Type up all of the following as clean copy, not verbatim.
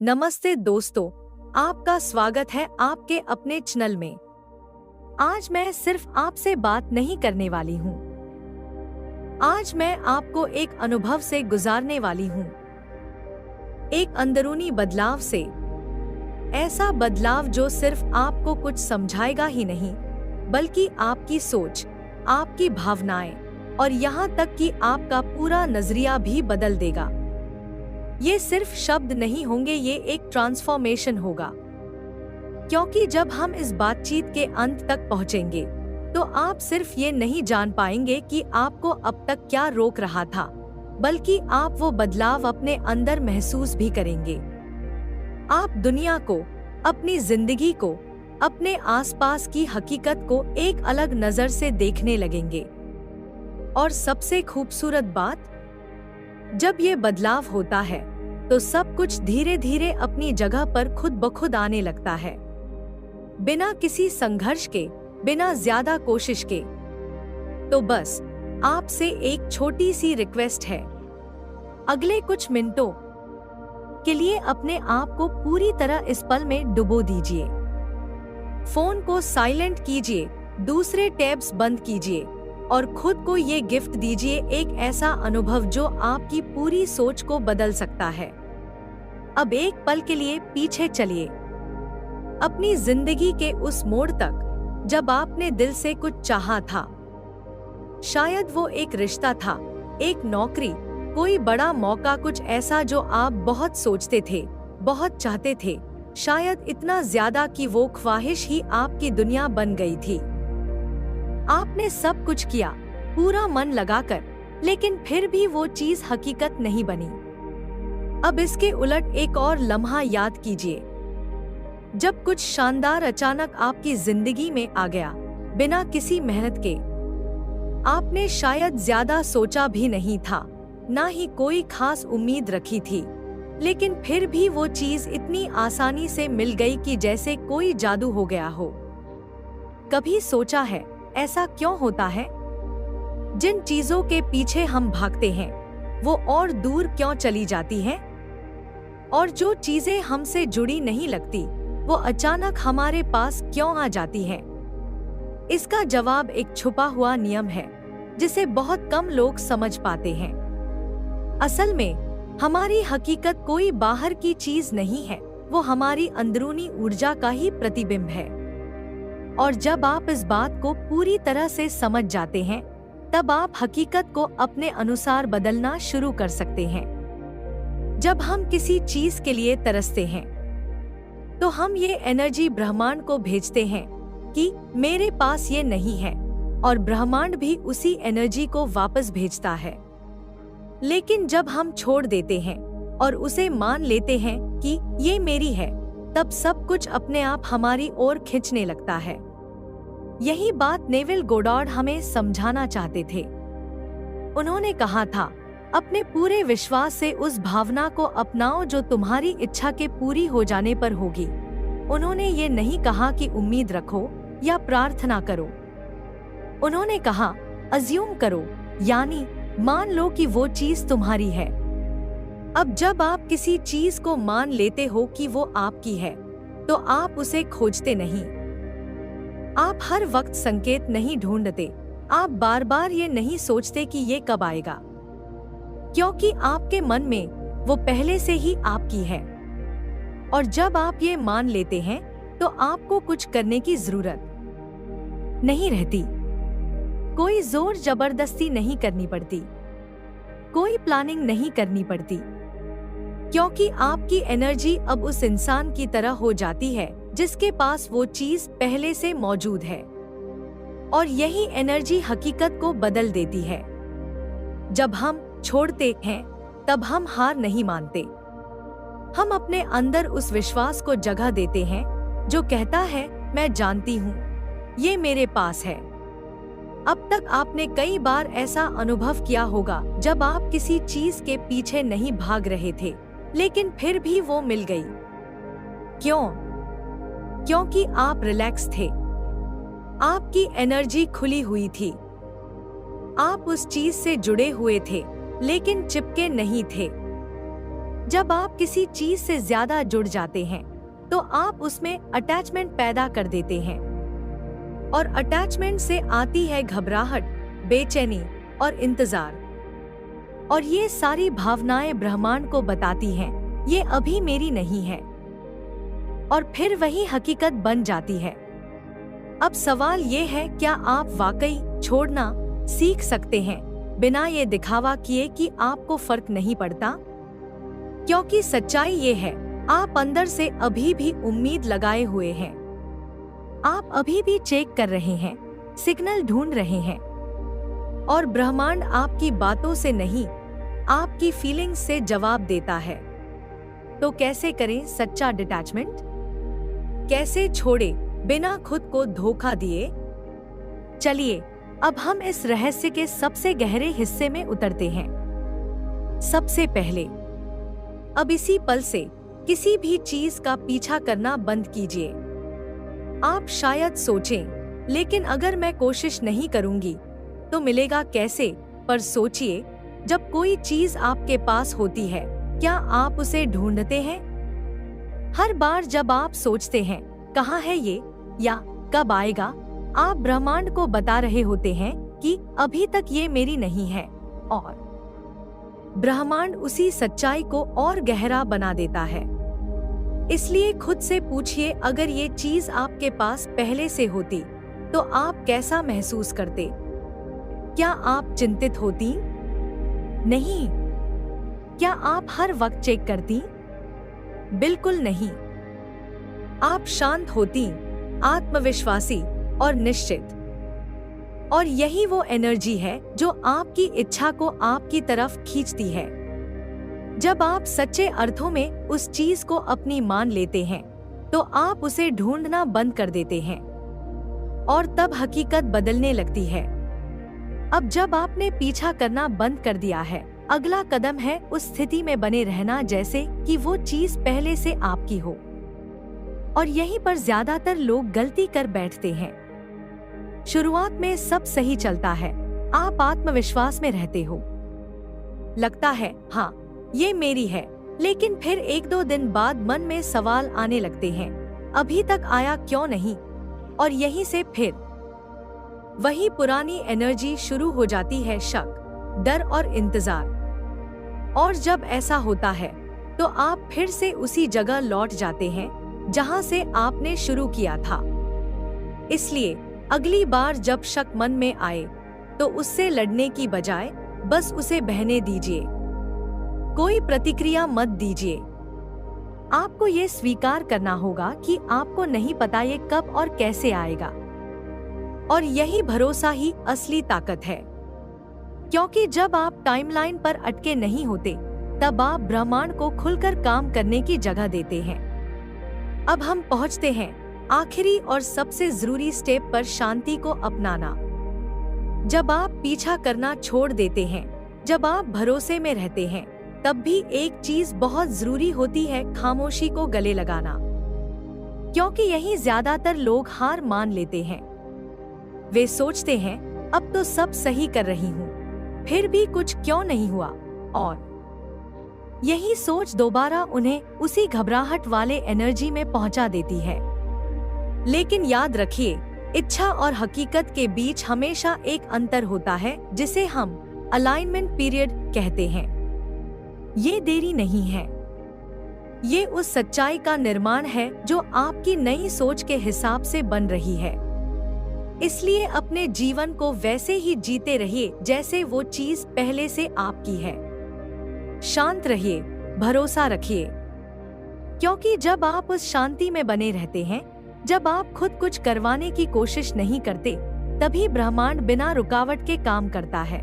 नमस्ते दोस्तों, आपका स्वागत है आपके अपने चैनल में। आज मैं सिर्फ आपसे बात नहीं करने वाली हूँ। आज मैं आपको एक अनुभव से गुजारने वाली हूँ, एक अंदरूनी बदलाव से। ऐसा बदलाव जो सिर्फ आपको कुछ समझाएगा ही नहीं, बल्कि आपकी सोच, आपकी भावनाएं और यहाँ तक कि आपका पूरा नजरिया भी बदल देगा। ये सिर्फ शब्द नहीं होंगे, ये एक ट्रांसफॉर्मेशन होगा। क्योंकि जब हम इस बातचीत के अंत तक पहुंचेंगे, तो आप सिर्फ ये नहीं जान पाएंगे कि आपको अब तक क्या रोक रहा था, बल्कि आप वो बदलाव अपने अंदर महसूस भी करेंगे। आप दुनिया को, अपनी जिंदगी को, अपने आसपास की हकीकत को एक अलग नजर से देखने लगेंगे। और सबसे खूबसूरत बात, जब ये बदलाव होता है तो सब कुछ धीरे धीरे अपनी जगह पर खुद ब खुद आने लगता है, बिना किसी संघर्ष के, बिना ज्यादा कोशिश के। तो बस आपसे एक छोटी सी रिक्वेस्ट है, अगले कुछ मिनटों के लिए अपने आप को पूरी तरह इस पल में डुबो दीजिए। फोन को साइलेंट कीजिए, दूसरे टैब्स बंद कीजिए और खुद को ये गिफ्ट दीजिए, एक ऐसा अनुभव जो आपकी पूरी सोच को बदल सकता है। अब एक पल के लिए पीछे चलिए, अपनी जिंदगी के उस मोड़ तक जब आपने दिल से कुछ चाहा था। शायद वो एक रिश्ता था, एक नौकरी, कोई बड़ा मौका, कुछ ऐसा जो आप बहुत सोचते थे, बहुत चाहते थे, शायद इतना ज्यादा कि वो ख्वाहिश ही आपकी दुनिया बन गई थी। आपने सब कुछ किया, पूरा मन लगाकर, लेकिन फिर भी वो चीज हकीकत नहीं बनी। अब इसके उलट एक और लम्हा याद कीजिए, जब कुछ शानदार अचानक आपकी जिंदगी में आ गया, बिना किसी मेहनत के। आपने शायद ज्यादा सोचा भी नहीं था, ना ही कोई खास उम्मीद रखी थी, लेकिन फिर भी वो चीज इतनी आसानी से मिल गई कि जैसे कोई जादू हो गया हो। कभी सोचा है ऐसा क्यों होता है? जिन चीजों के पीछे हम भागते हैं, वो और दूर क्यों चली जाती हैं? और जो चीजें हमसे जुड़ी नहीं लगती, वो अचानक हमारे पास क्यों आ जाती हैं? इसका जवाब एक छुपा हुआ नियम है, जिसे बहुत कम लोग समझ पाते हैं। असल में हमारी हकीकत कोई बाहर की चीज नहीं है, वो हमारी अंदरूनी ऊर्जा का ही प्रतिबिंब है। और जब आप इस बात को पूरी तरह से समझ जाते हैं, तब आप हकीकत को अपने अनुसार बदलना शुरू कर सकते हैं। जब हम किसी चीज के लिए तरसते हैं, तो हम ये एनर्जी ब्रह्मांड को भेजते हैं कि मेरे पास ये नहीं है, और ब्रह्मांड भी उसी एनर्जी को वापस भेजता है। लेकिन जब हम छोड़ देते हैं और उसे मान लेते हैं कि ये मेरी है, तब सब कुछ अपने आप हमारी ओर खींचने लगता है। यही बात नेविल गोडार्ड हमें समझाना चाहते थे। उन्होंने कहा था, अपने पूरे विश्वास से उस भावना को अपनाओ जो तुम्हारी इच्छा के पूरी हो जाने पर होगी। उन्होंने ये नहीं कहा कि उम्मीद रखो या प्रार्थना करो। उन्होंने कहा, अज्यूम करो, यानी मान लो कि वो चीज तुम्हारी है। अब जब आप किसी चीज को मान लेते हो कि वो आपकी है, तो आप उसे खोजते नहीं। आप हर वक्त संकेत नहीं ढूंढते, आप बार बार ये नहीं सोचते कि ये कब आएगा, क्योंकि आपके मन में वो पहले से ही आपकी है। और जब आप ये मान लेते हैं, तो आपको कुछ करने की जरूरत नहीं रहती। कोई जोर जबरदस्ती नहीं करनी पड़ती, कोई प्लानिंग नहीं करनी पड़ती, क्योंकि आपकी एनर्जी अब उस इंसान की तरह हो जाती है जिसके पास वो चीज पहले से मौजूद है। और यही एनर्जी हकीकत को बदल देती है। जब हम छोड़ते हैं, तब हम हार नहीं मानते। हम अपने अंदर उस विश्वास को जगह देते हैं जो कहता है, मैं जानती हूँ, ये मेरे पास है। अब तक आपने कई बार ऐसा अनुभव किया होगा जब आप किसी चीज के पीछे नहीं भाग रहे थे, लेकिन फिर भी वो मिल गई। क्यों? क्योंकि आप रिलैक्स थे, आपकी एनर्जी खुली हुई थी, आप उस चीज से जुड़े हुए थे, लेकिन चिपके नहीं थे। जब आप किसी चीज से ज्यादा जुड़ जाते हैं तो आप उसमें अटैचमेंट पैदा कर देते हैं, और अटैचमेंट से आती है घबराहट, बेचैनी और इंतजार। और ये सारी भावनाएं ब्रह्मांड को बताती हैं, ये अभी मेरी नहीं है, और फिर वही हकीकत बन जाती है। अब सवाल ये है, क्या आप वाकई छोड़ना सीख सकते हैं बिना ये दिखावा किए कि आपको फर्क नहीं पड़ता? क्योंकि सच्चाई ये है, आप अंदर से अभी भी उम्मीद लगाए हुए हैं। आप अभी भी चेक कर रहे हैं, सिग्नल ढूंढ रहे हैं, और ब्रह्मांड आपकी बातों से नहीं, आपकी फीलिंग्स से जवाब देता है। तो कैसे करें सच्चा डिटैचमेंट? कैसे छोड़े बिना खुद को धोखा दिए? चलिए अब हम इस रहस्य के सबसे गहरे हिस्से में उतरते हैं। सबसे पहले, अब इसी पल से किसी भी चीज का पीछा करना बंद कीजिए। आप शायद सोचें, लेकिन अगर मैं कोशिश नहीं करूंगी तो मिलेगा कैसे? पर सोचिए, जब कोई चीज आपके पास होती है, क्या आप उसे ढूंढते हैं? हर बार जब आप सोचते हैं कहाँ है ये या कब आएगा, आप ब्रह्मांड को बता रहे होते हैं कि अभी तक ये मेरी नहीं है, और ब्रह्मांड उसी सच्चाई को और गहरा बना देता है। इसलिए खुद से पूछिए, अगर ये चीज आपके पास पहले से होती तो आप कैसा महसूस करते? क्या आप चिंतित होती? नहीं। क्या आप हर वक्त चेक करती? बिल्कुल नहीं। आप शांत होती, आत्मविश्वासी और निश्चित। और यही वो एनर्जी है जो आपकी इच्छा को आपकी तरफ खींचती है। जब आप सच्चे अर्थों में उस चीज को अपनी मान लेते हैं तो आप उसे ढूंढना बंद कर देते हैं, और तब हकीकत बदलने लगती है। अब जब आपने पीछा करना बंद कर दिया है, अगला कदम है उस स्थिति में बने रहना जैसे कि वो चीज पहले से आपकी हो। और यहीं पर ज्यादातर लोग गलती कर बैठते हैं। शुरुआत में सब सही चलता है, आप आत्मविश्वास में रहते हो, लगता है हाँ ये मेरी है, लेकिन फिर 1-2 दिन बाद मन में सवाल आने लगते हैं, अभी तक आया क्यों नहीं? और यहीं से फिर वही पुरानी एनर्जी शुरू हो जाती है, शक, डर और इंतजार। और जब ऐसा होता है तो आप फिर से उसी जगह लौट जाते हैं जहां से आपने शुरू किया था। इसलिए अगली बार जब शक मन में आए तो उससे लड़ने की बजाय बस उसे बहने दीजिए, कोई प्रतिक्रिया मत दीजिए। आपको ये स्वीकार करना होगा कि आपको नहीं पता ये कब और कैसे आएगा, और यही भरोसा ही असली ताकत है। क्योंकि जब आप टाइमलाइन पर अटके नहीं होते, तब आप ब्रह्मांड को खुलकर काम करने की जगह देते हैं। अब हम पहुंचते हैं आखिरी और सबसे जरूरी स्टेप पर, शांति को अपनाना। जब आप पीछा करना छोड़ देते हैं, जब आप भरोसे में रहते हैं, तब भी एक चीज बहुत जरूरी होती है, खामोशी को गले लगाना। क्योंकि यही ज्यादातर लोग हार मान लेते हैं। वे सोचते हैं अब तो सब सही कर रही हूँ, फिर भी कुछ क्यों नहीं हुआ, और यही सोच दोबारा उन्हें उसी घबराहट वाले एनर्जी में पहुंचा देती है। लेकिन याद रखिए, इच्छा और हकीकत के बीच हमेशा एक अंतर होता है, जिसे हम अलाइनमेंट पीरियड कहते हैं। ये देरी नहीं है, ये उस सच्चाई का निर्माण है जो आपकी नई सोच के हिसाब से बन रही है। इसलिए अपने जीवन को वैसे ही जीते रहिए जैसे वो चीज पहले से आपकी है। शांत रहिए, भरोसा रखिए, क्योंकि जब आप उस शांति में बने रहते हैं, जब आप खुद कुछ करवाने की कोशिश नहीं करते, तभी ब्रह्मांड बिना रुकावट के काम करता है।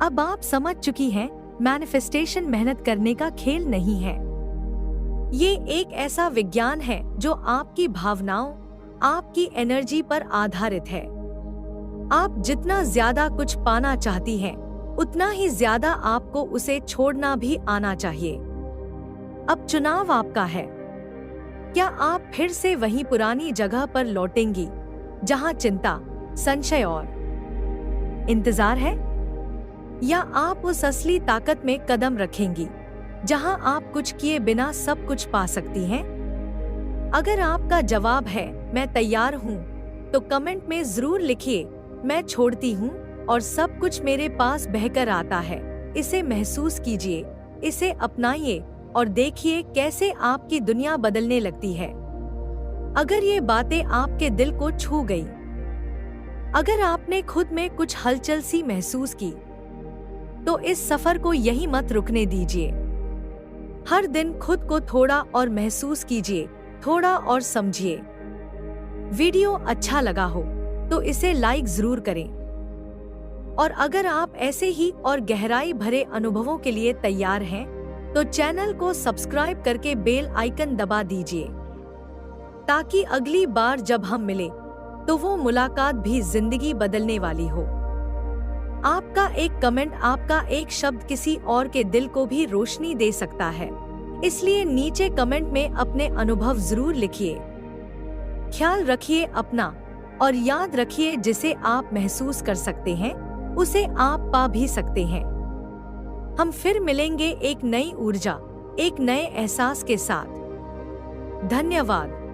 अब आप समझ चुकी हैं, मैनिफेस्टेशन मेहनत करने का खेल नहीं है। ये एक ऐसा विज्ञान है जो आपकी भावनाओं, आपकी एनर्जी पर आधारित है। आप जितना ज्यादा कुछ पाना चाहती हैं, उतना ही ज्यादा आपको उसे छोड़ना भी आना चाहिए। अब चुनाव आपका है। क्या आप फिर से वही पुरानी जगह पर लौटेंगी, जहां चिंता, संशय और इंतजार है, या आप उस असली ताकत में कदम रखेंगी जहां आप कुछ किए बिना सब कुछ पा सकती हैं? अगर आपका जवाब है मैं तैयार हूं, तो कमेंट में जरूर लिखिए मैं छोड़ती हूं और सब कुछ मेरे पास बहकर आता है। इसे महसूस कीजिए, इसे अपनाइए और देखिए कैसे आपकी दुनिया बदलने लगती है। अगर ये बातें आपके दिल को छू गई, अगर आपने खुद में कुछ हलचल सी महसूस की, तो इस सफर को यहीं मत रुकने दीजिए। हर दिन खुद को थोड़ा और महसूस कीजिए, थोड़ा और समझिए। वीडियो अच्छा लगा हो तो इसे लाइक जरूर करें। और अगर आप ऐसे ही और गहराई भरे अनुभवों के लिए तैयार हैं, तो चैनल को सब्सक्राइब करके बेल आइकन दबा दीजिए, ताकि अगली बार जब हम मिले तो वो मुलाकात भी जिंदगी बदलने वाली हो। आपका एक कमेंट, आपका एक शब्द किसी और के दिल को भी रोशनी दे सकता है। इसलिए नीचे कमेंट में अपने अनुभव जरूर लिखिए। ख्याल रखिए अपना और याद रखिए जिसे आप महसूस कर सकते हैं उसे आप पा भी सकते हैं। हम फिर मिलेंगे एक नई ऊर्जा, एक नए एहसास के साथ। धन्यवाद।